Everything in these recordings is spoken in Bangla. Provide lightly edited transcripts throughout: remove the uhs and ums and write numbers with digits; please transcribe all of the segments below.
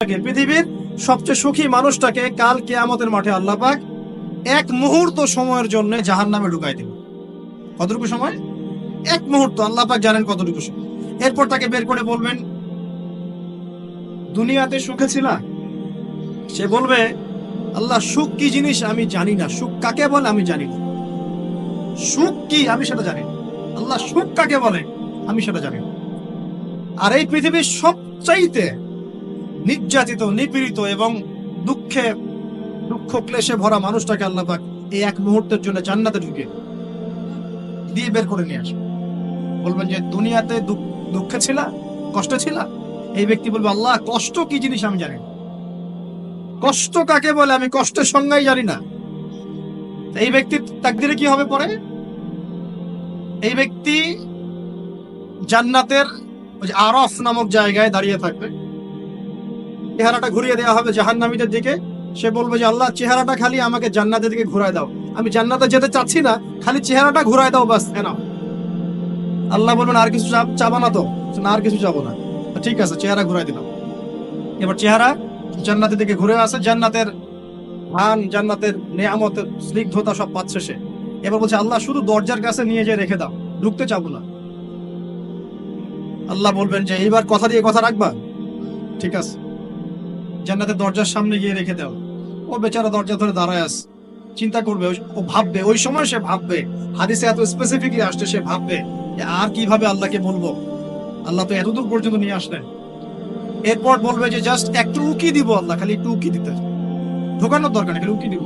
পৃথিবীর সবচেয়ে সুখী মানুষটাকে কাল কিয়ামতের মাঠে আল্লাহ পাক এক মুহূর্ত সময়ের জন্য জাহান্নামে ঢুকাই দিবে। কতটুকু সময়? এক মুহূর্ত। আল্লাহ পাক জানেন কতটুকু সময়। এরপর তাকে বের করে বলবেন, দুনিয়াতে সুখে ছিলা? সে বলবে, আল্লাহ সুখ কি জিনিস আমি জানি না, সুখ কাকে বলে আমি জানি না, সুখ কি আমি সেটা জানি না। আল্লাহ সুখ কাকে বলে আমি সেটা জানি না। আর এই পৃথিবীর সবচাইতে নির্যাতিত, নিপীড়িত এবং দুঃখ ক্লেশে ভরা মানুষটাকে আল্লাহ পাক এই এক মুহূর্তের জন্য জান্নাতে ঢুকে দিয়ে বের করে নিয়ে আসবে। বলবেন যে দুনিয়াতে দুঃখে ছিলা, কষ্টে ছিলা? এই ব্যক্তি বলবে, আল্লাহ কষ্ট কি জিনিস আমি জানি না, কষ্ট কাকে বলে আমি কষ্টের সংজ্ঞাই জানি না। এই ব্যক্তির তাকদিরে কি হবে পরে? এই ব্যক্তি জান্নাতের আরফ নামক জায়গায় দাঁড়িয়ে থাকবে, চেহারাটা ঘুরিয়ে দেওয়া হবে জাহান্নামীদের দিকে। সে বলবে যে আল্লাহ চেহারাটা খালি আমাকে জান্নাতের দিকে ঘুরায় দাও, আমি জান্নাতে যেতে চাচ্ছি না, খালি চেহারাটা ঘুরায় দাও বাস। এনাও। আল্লাহ বলবেন আর কিছু চাবো না? তো না, আর কিছু চাবো না। ঠিক আছে, চেহারা ঘুরাই দিলাম। এবার চেহারা জান্নাতের দিকে ঘুরে আসে, জান্নাতের ধান, জান্নাতের নেয়ামতের স্নিগ্ধতা সব পাচ্ছে সে। এবার বলছে আল্লাহ শুধু দরজার কাছে নিয়ে যেয়ে রেখে দাও, ঢুকতে চাবো না। আল্লাহ বলবেন যে এইবার কথা দিয়ে কথা রাখবা? ঠিক আছে, জান্নাতের দরজার সামনে গিয়ে রেখে দাও। ও বেচারা দরজা ধরে দাঁড়ায় আছে, চিন্তা করবে, ও ভাববে, ওই সময় সে ভাববে, হাদিসে এত স্পেসিফিকলি আসছে, সে ভাববে আর কিভাবে আল্লাহকে বলবো, আল্লাহ তো এতদূর পর্যন্ত নিয়ে আসলেন। এরপর বলবে যে জাস্ট একটু উকি দিব, আল্লাহ খালি একটু উকি দিতে, ঢোকানোর দরকার নেই, খালি উকি দিব।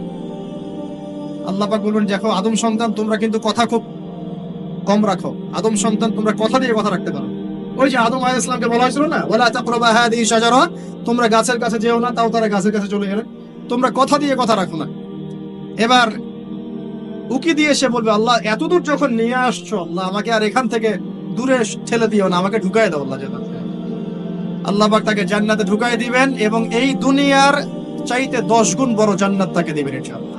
আল্লাহ পাক বলবেন, দেখো আদম সন্তান তোমরা কিন্তু কথা খুব কম রাখো, আদম সন্তান তোমরা কথা দিয়ে কথা রাখতে পারো। ওই যে আদম আলাইহিস সালামকে বলা হয়েছিল না, ওয়ালা তাকরাবা হাদিহি শাজারা, তোমরা গাছের কাছে যেও না, তাও তারা গাছের কাছে চলে গেলেন। তোমরা কথা দিয়ে কথা রাখো না। এবার উকি দিয়ে সে বলবে, আল্লাহ এতদূর যখন নিয়ে আসছো, আল্লাহ আমাকে আর এখান থেকে দূরে ঠেলে দিও না, আমাকে ঢুকাই দাও আল্লাহ জান্নাতে। আল্লাহ পাক তাকে জান্নাতে ঢুকাই দিবেন এবং এই দুনিয়ার চাইতে 10 গুণ বড় জান্নাত তাকে দিবেন ইনশাআল্লাহ।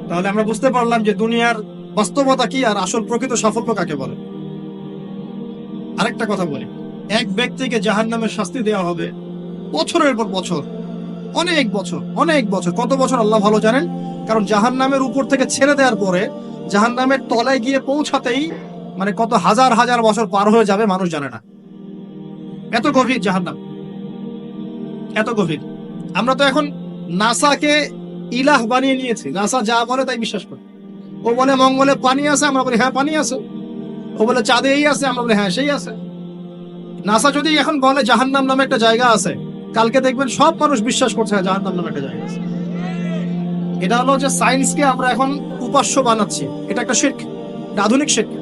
তাহলে আমরা বুঝতে পারলাম যে দুনিয়ার বাস্তবতা কি আর আসল প্রকৃত সাফল্য কাকে বলে। আরেকটা কথা বলি, এক ব্যক্তিকে জাহান্নামের শাস্তি দেওয়া হবে বছরের পর বছর, অনেক বছর, অনেক বছর। কত বছর আল্লাহ ভালো জানেন, কারণ জাহান্নামের উপর থেকে ছেড়ে দেওয়ার পরে জাহান্নামের তলায় গিয়ে পৌঁছাতেই মানে কত হাজার হাজার বছর পার হয়ে যাবে মানুষ জানে না। এত গভীর জাহান্নাম, এত গভীর। আমরা তো এখন নাসাকে ইলাহ বানিয়ে নিয়েছি, নাসা যা বলে তাই বিশ্বাস করি। ও বলে মঙ্গলে পানি আছে, আমরা বলি হ্যাঁ পানি আছে। ও বলে চাঁদে এই আছে, আমরা বলি হ্যাঁ সেই আছে। নাসা যদি এখন বলে জাহান্নাম নামে একটা জায়গা আছে, কালকে দেখবেন সব মানুষ বিশ্বাস করছে জাহান্নাম নামে একটা জায়গা আছে। এটা হলো যে সায়েন্সকে আমরা এখন উপাস্য বানাচ্ছি, এটা একটা শিরক, এটা আধুনিক শিরক।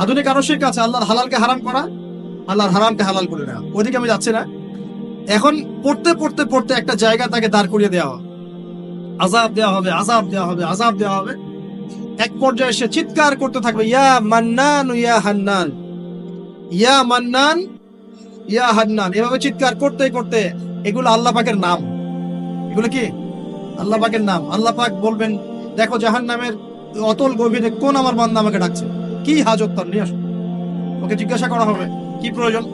আধুনিক আরো শিরক আছে, আল্লাহর হালালকে হারাম করা, আল্লাহর হারামকে হালাল করে নেওয়া। ওইদিকে আমি যাচ্ছি না। এখন পড়তে পড়তে পড়তে একটা জায়গা তাকে দাঁড় করিয়ে দেওয়া হবে, আযাব দেওয়া হবে, আযাব দেওয়া হবে, আযাব দেওয়া হবে। এক পর্যায়ে সে চিৎকার করতে থাকবে, ইয়া মান্নান ইয়া হান্নান, ইয়া মান্নান ইয়া হান্নান। এভাবে চিৎকার করতে করতে, এগুলো আল্লাহ পাকের নাম। এগুলো কি আল্লাহ পাকের নাম। আল্লাহ পাক বলবেন, দেখো জাহান্নামের অতল গভীরে কোন আমার বান্দা আমাকে ডাকছে, কি হাজত তার, নিয়ে আসো। ওকে জিজ্ঞাসা করা হবে কি প্রয়োজন।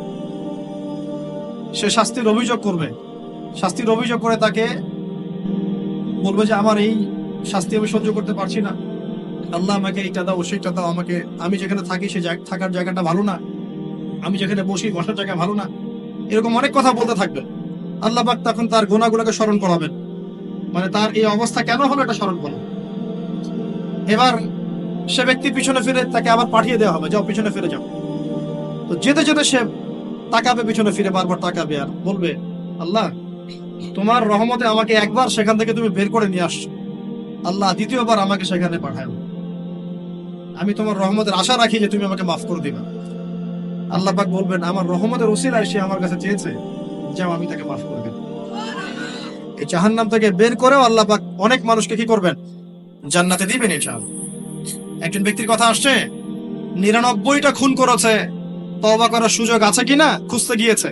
সে শাস্তির অভিযোগ করবে, শাস্তির অভিযোগ করে তাকে বলবে যে আমার এই শাস্তি আমি সহ্য করতে পারছি না, আল্লাহ আমাকে এইটা দাও, সেইটা দাও আমাকে, আমি যেখানে থাকি সে থাকার জায়গাটা ভালো না, আমি যেখানে বসি বসার জায়গা ভালো না, এরকম অনেক কথা বলতে থাকবে। আল্লাহ পাক তখন তার গুনাহগুলোকে স্মরণ করাবেন, মানে তার এই অবস্থা কেন হলো এটা স্মরণ করো। এবার সে ব্যক্তি পিছনে ফিরে, তাকে আবার পাঠিয়ে দেওয়া হবে, যাও পিছনে ফিরে যাও। তো যেতে যেতে সে তাকাবে পিছনে ফিরে, বারবার তাকাবে আর বলবে, আল্লাহ তোমার রহমতে আমাকে একবার সেখান থেকে তুমি বের করে নিয়ে আসছো, আল্লাহ দ্বিতীয়বার আমাকে সেখানে পাঠাও, আমি তোমার রহমতের আশা রাখি যে তুমি আমাকে মাফ করে দিবা। আল্লাহ পাক বলবেন, আমার রহমতের ওসিলায় সে আমার কাছে চেয়েছে, যাও আমি তাকে মাফ করে দেব। এই জাহান্নাম থেকে বের করেও আল্লাহ পাক অনেক মানুষকে কি করবেন, জান্নাতে দিবেন ইনশাআল্লাহ। একজন ব্যক্তির কথা আসছে, 99টা খুন করেছে, তওবা করার সুযোগ আছে কিনা খুঁজতে গিয়েছে।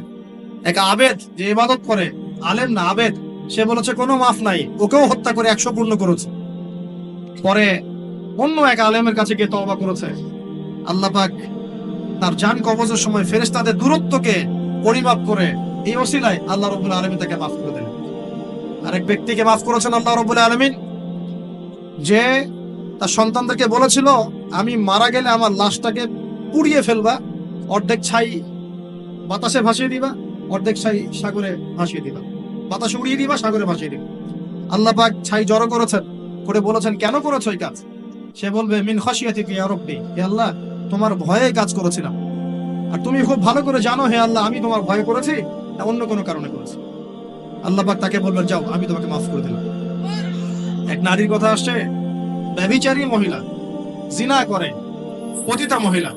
এক আবেদ যে ইবাদত করে, আলেম না আবেদ, সে বলেছে কোনো মাফ নাই, ওকেও হত্যা করে 100 পূর্ণ করেছে। পরে অন্য এক আলেমের কাছে গিয়ে তওবা করেছে। আল্লাহ পাক তার জান কবজের সময় ফেরেশতাদের দূরত্বকে পরিমাপ করে এই ওসিলায় আল্লাহ রাব্বুল আলামিন তাকে মাফ করে দিলেন। আরেক ব্যক্তিকে মাফ করেছেন আল্লাহ রাব্বুল আলামিন, যে তার সন্তানদেরকে বলেছিল আমি মারা গেলে আমার লাশটাকে পুড়িয়ে ফেলবা, অর্ধেক ছাই বাতাসে ভাসিয়ে দিবা, অর্ধেক ছাই সাগরে ভাসিয়ে দিবা, বাতাসে উড়িয়ে দিবা, সাগরে ভাসিয়ে দিবা। আল্লাহ পাক ছাই জড়ো করেছেন, করে বলেছেন কেন করেছো এই কাজ? সে বলবে মিন খাশিয়াতিকা ইয়া রাব্বি, হে আল্লাহ তোমার ভয়ে কাজ করেছিলাম, আর তুমি খুব ভালো করে জানো হে আল্লাহ আমি তোমার ভয় করেছি না অন্য কোনো কারণে করেছি। আল্লাহ পাক তাকে বলবেন যাও আমি তোমাকে মাফ করে দিলাম। এক নারীর কথা আসছে, ব্যভিচারী মহিলা, জিনা করে, পতিতা মহিলা,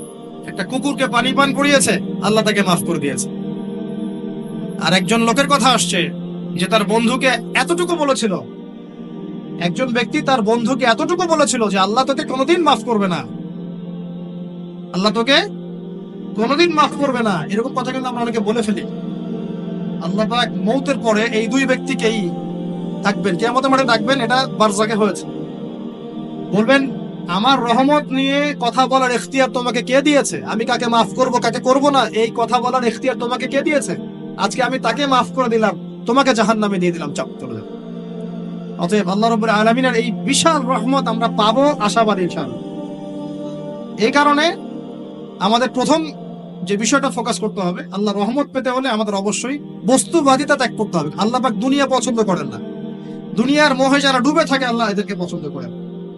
একটা কুকুরকে পানি পান করিয়েছে, আল্লাহ তাকে মাফ করে দিয়েছে। আর একজন লোকের কথা আসছে যে তার বন্ধুকে এতটুকু বলেছিল, একজন ব্যক্তি তার বন্ধুকে এতটুকু বলেছিল যে আল্লাহ তোকে কোনোদিন মাফ করবে না, আল্লাহ তোকে কোনোদিন মাফ করবে না। এরকম কথা কিন্তু আমরা অনেকে বলে ফেলি। আল্লাহ পাক মৌতের পরে এই দুই ব্যক্তিকেই ডাকবেন, কিয়ামতের মাঠে ডাকবেন, এটা বারজাকে হয়েছে। বলবেন আমার রহমত নিয়ে কথা বলার ইখতিয়ার তোমাকে কে দিয়েছে? আমি কাকে মাফ করব কাকে করব না এই কথা বলার ইখতিয়ার তোমাকে কে দিয়েছে? আজকে আমি তাকে মাফ করে দিলাম, তোমাকে জাহান্নামে দিয়ে দিলাম, চাপ চলে যাবে। অতএব আল্লাহ রাব্বুল আলামিনের এই বিশাল রহমত আমরা পাবো, আশাবাদী ইনশাআল্লাহ। এই কারণে আমাদের প্রথম যে বিষয়টা ফোকাস করতে হবে, আল্লাহ রহমত পেতে হলে আমাদের অবশ্যই বস্তুবাদিতা ত্যাগ করতে হবে। আল্লাহ পাক দুনিয়া পছন্দ করেন না, দুনিয়ার মোহে যারা ডুবে থাকে আল্লাহ এদেরকে পছন্দ করেন।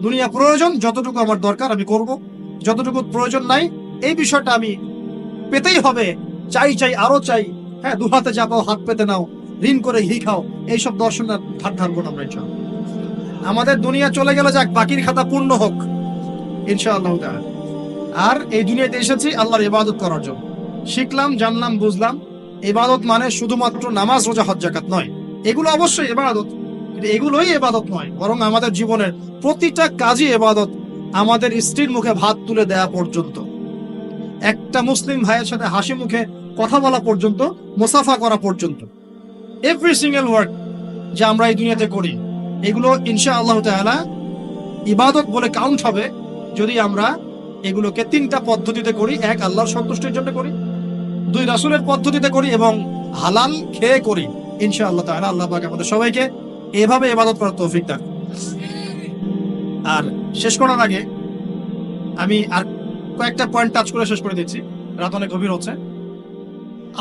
দুনিয়া প্রয়োজন, যতটুকু আমার দরকার আমি করব, যতটুকু প্রয়োজন নাই এই বিষয়টা আমি পেতেই হবে, চাই চাই আরো চাই, হ্যাঁ দু হাতে চাপাও হাত পেতে নাও, ঋণ করে ঘি খাও, এইসব দর্শনের ধার ধারবো না আমরা ইনশাআল্লাহ। আমাদের দুনিয়া চলে গেলে যাক, বাকির খাতা পূর্ণ হোক ইনশাআল্লাহ তাআলা। আর এই দুনিয়াতে এসেছি আল্লাহর ইবাদত করার জন্য। শিখলাম, জানলাম, বুঝলাম ইবাদত মানে শুধুমাত্র নামাজ, রোজা, হজ, যাকাত নয়। এগুলো অবশ্যই ইবাদত, কিন্তু এগুলোই ইবাদত নয়, বরং আমাদের জীবনের প্রতিটা কাজই ইবাদত। আমাদের স্ত্রীর মুখে ভাত তুলে দেয়া পর্যন্ত, একটা মুসলিম ভাইয়ের সাথে হাসি মুখে কথা বলা পর্যন্ত, মুসাফা করা পর্যন্ত, এভরি সিঙ্গেল ওয়ার্ড যা আমরা এই দুনিয়াতে করি এগুলো ইনশাআল্লাহ তাআলা ইবাদত বলে কাউন্ট হবে যদি আমরা এগুলোকে তিনটা পদ্ধতিতে করি। এক, আল্লাহর সন্তুষ্টির জন্য করি, দুই, রাসূলের পদ্ধতিতে করি, এবং হালাল খেয়ে করি। ইনশাআল্লাহ তাআলা আল্লাহ পাক আমাদের সবাইকে এভাবে ইবাদত করার তৌফিক দান। আর শেষ করার আগে আমি আর কয়েকটা পয়েন্ট টাচ করে শেষ করে দিচ্ছি, রাত অনেক গভীর হচ্ছে।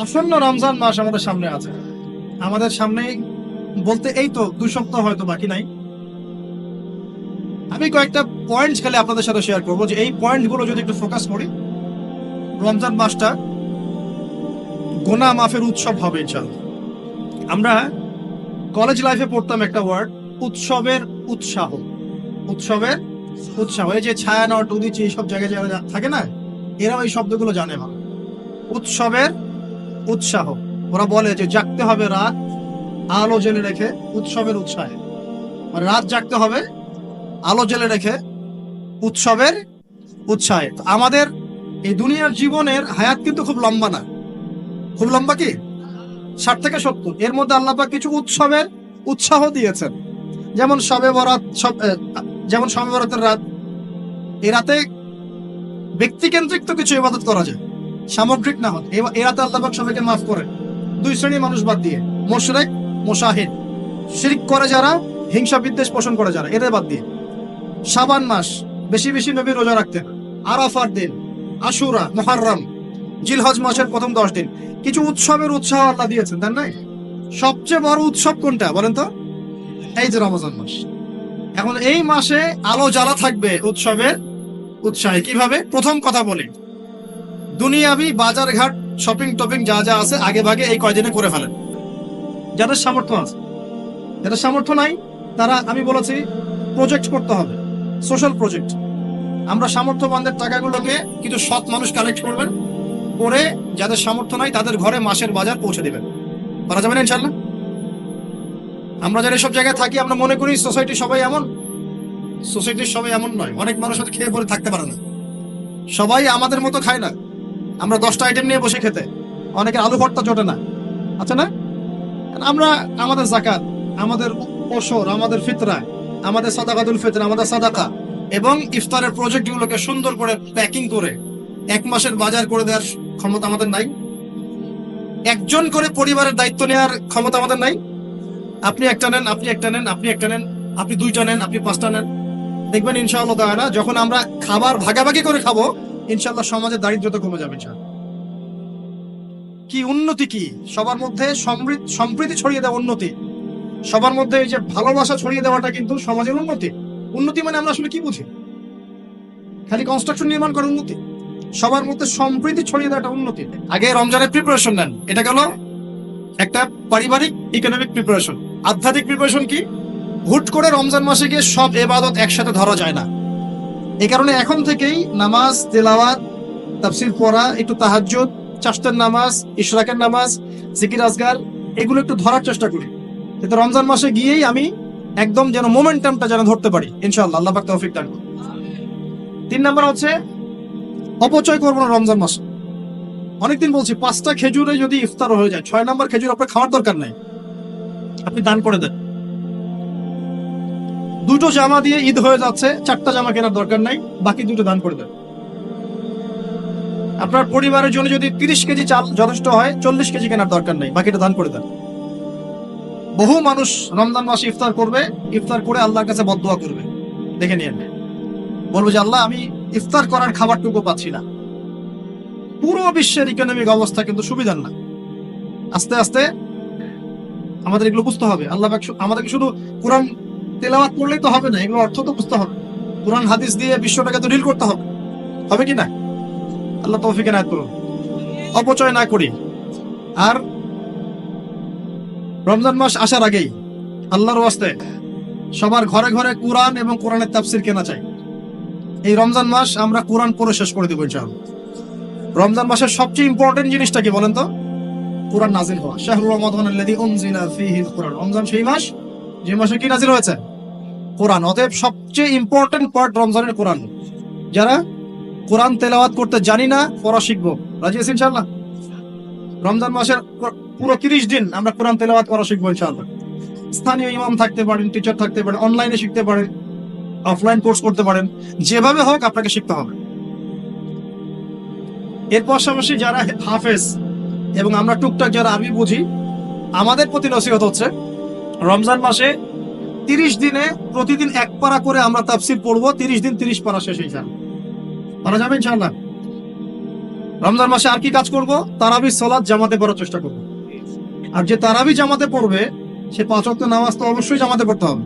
আসন্ন রমজান মাস আমাদের সামনে আছে, আমাদের সামনে বলতে এই তো 2 সপ্তাহ হয়তো বাকি নাই। আমি কয়েকটা পয়েন্ট খালি আপনাদের সাথে শেয়ার করবো, যে এই পয়েন্টগুলো যদি একটু ফোকাস করি, রমজান মাসটা গুনাহ মাফের উৎসব হবে ইনশাআল্লাহ। আমরা কলেজ লাইফে পড়তাম একটা ওয়ার্ড, উৎসবের উৎসাহ। উৎসবের উৎসাহ, এই যে ছায়ানট, উদীচী, এইসব জায়গায় যারা থাকে না, এরাও এই শব্দগুলো জানে ভালো। উৎসবের উৎসাহ, ওরা বলে যে জাগতে হবে রাত আলো জেলে রেখে উৎসবের উৎসাহে, মানে রাত জাগতে হবে আলো জেলে রেখে উৎসবের উৎসাহে। আমাদের এই দুনিয়ার জীবনের হায়াত কিন্তু খুব লম্বা না, খুব লম্বা কি 60 থেকে 70, এর মধ্যে আল্লাহ পাক কিছু উৎসবের উৎসাহ দিয়েছেন। যেমন শবে বরাত, যেমন শবে বরাতের রাত, এই রাতে ব্যক্তিকেন্দ্রিক তো কিছু ইবাদত করা যায়, সামগ্রিক না হয়। এই রাতে আল্লাহ পাক সবাইকে মাফ করে, 2 শ্রেণীর মানুষ বাদ দিয়ে, মুশরিক, মুশাহিদ, শিরক করে যারা, হিংসা বিদ্বেষ পোষণ করে যারা, এদের বাদ দিয়ে। শাবান মাস বেশি বেশি নবী রোজা রাখতেন, আরাফার দিন, আশুরা, মুহররম, জিলহজ মাসের প্রথম 10 দিন, কিছু উৎসবের উৎসাহ আল্লাহ দিয়েছেন, তাই না? সবচেয়ে বড় উৎসব কোনটা বলেন তো? এই যে রমজান মাস। এখন এই মাসে আলো জ্বালা থাকবে উৎসবের উৎসাহে। কিভাবে? প্রথম কথা বলি, দুনিয়াবি বাজার ঘাট, শপিং টপিং যা যা আছে আগে ভাগে এই কয়দিনে করে ফেলেন, যাদের সামর্থ্য আছে। যাদের সামর্থ্য নাই তারা, আমি বলেছি, প্রজেক্ট করতে হবে, সোশ্যাল প্রজেক্ট। আমরা সামর্থ্যবানদের টাকাগুলোকে কিছু সৎ মানুষ কালেক্ট করবেন, করে যাদের সামর্থ্য নাই তাদের ঘরে মাসের বাজার পৌঁছে দিবেন। করা যাবে না ইনশাআল্লাহ? আমরা যারা এসব জায়গায় থাকি আমরা মনে করি সোসাইটি সবাই এমন, সোসাইটির সবাই এমন নয়। অনেক মানুষ হয়তো খেয়ে পরে থাকতে পারে না, সবাই আমাদের মতো খায় না। আমরা 10টা আইটেম নিয়ে বসে খেতে, অনেকে আলু ভর্তা জোটে না, আছে না? আমরা আমাদের যাকাত, আমাদের ওসর, আমাদের ফিতরা, আমাদের সাদাকাতুল ফিতর, আমাদের সাদাকা এবং ইফতারের প্রজেক্টগুলোকে সুন্দর করে প্যাকিং করে 1 মাসের বাজার করে দেওয়ার ক্ষমতা আমাদের নাই। একজন করে পরিবারের দায়িত্ব নেওয়ার ক্ষমতা আমাদের নাই। আপনি একটা নেন, আপনি একটা নেন, আপনি একটা নেন, আপনি দুইটা নেন, আপনি পাঁচটা নেন। দেখবেন ইনশাআল্লাহ তাআলা যখন আমরা খাবার ভাগাভাগি করে খাবো, ইনশাআল্লাহ সমাজে দারিদ্রতা কমে যাবে ইনশাআল্লাহ। কি উন্নতি, কি সবার মধ্যে সম্প্রীতি ছড়িয়ে দেওয়া উন্নতি, সবার মধ্যে এই যে ভালোবাসা ছড়িয়ে দেওয়াটা কিন্তু সমাজের উন্নতি। উন্নতি মানে আমরা আসলে কি বুঝি? খালি কনস্ট্রাকশন নির্মাণ করার উন্নতি? সবার মধ্যে সম্প্রীতি ছড়িয়ে দেওয়াটা উন্নতি। আগে রমজানের প্রিপারেশন নেন, এটা গেল একটা পারিবারিক ইকোনমিক প্রিপারেশন। আধ্যাত্মিক প্রিপারেশন কি? হুট করে রমজান মাসে গিয়ে সব ইবাদত একসাথে ধরা যায় না। এই কারণে এখন থেকেই নামাজ, তেলাওয়াত, তাফসীর পড়া, একটু তাহাজ্জুদ, চাশতের নামাজ, ইশরাকের নামাজ, জিকির আজগার, এগুলো একটু ধরার চেষ্টা করি, যাতে রমজান মাসে গিয়েই আমি একদম যেন মোমেন্টামটা যেন ধরতে পারি ইনশাআল্লাহ। আল্লাহ পাক তৌফিক দান করুন। 3 নাম্বার হচ্ছে অপচয় করবো না রমজান মাসে। অনেকদিন বলছি 5টা খেজুরে যদি ইফতার হয়ে যায়, 6 নাম্বার খেজুর আপনার খাওয়ার দরকার নাই, আপনি দান করে দেন। 2টো জামা দিয়ে ঈদ হয়ে যাচ্ছে, 4টা জামা কেনার দরকার নাই, বাকি 2টো দান করে দেন। আপনার পরিবারের জন্য যদি 30 কেজি চাল যথেষ্ট হয়, 40 কেজি কেনার দরকার নাই, বাকিটা দান করে দেন। বহু মানুষ রমজান মাসে ইফতার করবে, ইফতার করে আল্লাহর কাছে বদদোয়া করবে, দেখে নিয়েন, বলবো যে আল্লাহ আমি ইফতার করার খাবারটুকু পাচ্ছি না। পুরো বিশ্বের ইকোনমিক অবস্থা কিন্তু সুবিধার না। আস্তে আস্তে আমাদের এগুলো বুঝতে হবে। আল্লাহ পাক আমাদেরকে শুধু কোরআন তেলাওয়াত করলেই তো হবে না, এগুলো অর্থ তো বুঝতে হবে। কোরআন হাদিস দিয়ে বিশ্বটাকে তো ডিল করতে হবে, হবে কি না? আল্লাহ তৌফিক এনায়েত করুন। অপচয় না করি। আর রমজান মাস আসার আগেই আল্লাহর ওয়াস্তে সবার ঘরে ঘরে কোরআন এবং কোরআনের তাফসীর কেনা চাই। এই রমজান মাস আমরা কোরআন পড়ে শেষ করে দেবো ইনশাআল্লাহ। রমজান মাসের সবচেয়ে ইম্পর্টেন্ট জিনিসটা কি বলেন তো? কোরআন নাজিল হওয়া। শাহরু রমাদান আল্লাযী উনজিলা ফীহিল কুরআন। রমজান সেই মাস যে মাসে কি নাজিল হয়েছে? কোরআন। অতএব সবচেয়ে ইম্পর্টেন্ট পার্ট রমজানের কোরআন। যারা কোরআন তেলাওয়াত করতে জানি না, পড়া শিখবো, রাজি আছি ইনশাআল্লাহ? রমজান মাসের পুরো 30 দিন আমরা কোরআন তেলাওয়াত করা শিখবো ইনশাআল্লাহ। স্থানীয় ইমাম থাকতে পারেন, টিচার থাকতে পারেন, অনলাইনে শিখতে পারেন, অফলাইন কোর্স করতে পারেন, যেভাবে হোক আপনাকে শিখতে হবে। এর পাশাপাশি যারা হাফেজ এবং আমরা টুকটাক যারা আরবি বুঝি, আমাদের প্রতি নসিহত হচ্ছে রমজান মাসে 30 দিনে প্রতিদিন 1 পারা করে আমরা তাফসীর পড়বো। 30 দিন 30 পারা শেষ হয়ে যাবে, পারা যাবে ইনশাআল্লাহ। রমজান মাসে আর কি কাজ করব? তারাবি সালাত জামাতে পড়ার চেষ্টা করব। আর যে তারাবি জামাতে পড়বে সে 5 ওয়াক্ত নামাজ তো অবশ্যই জামাতে পড়তে হবে।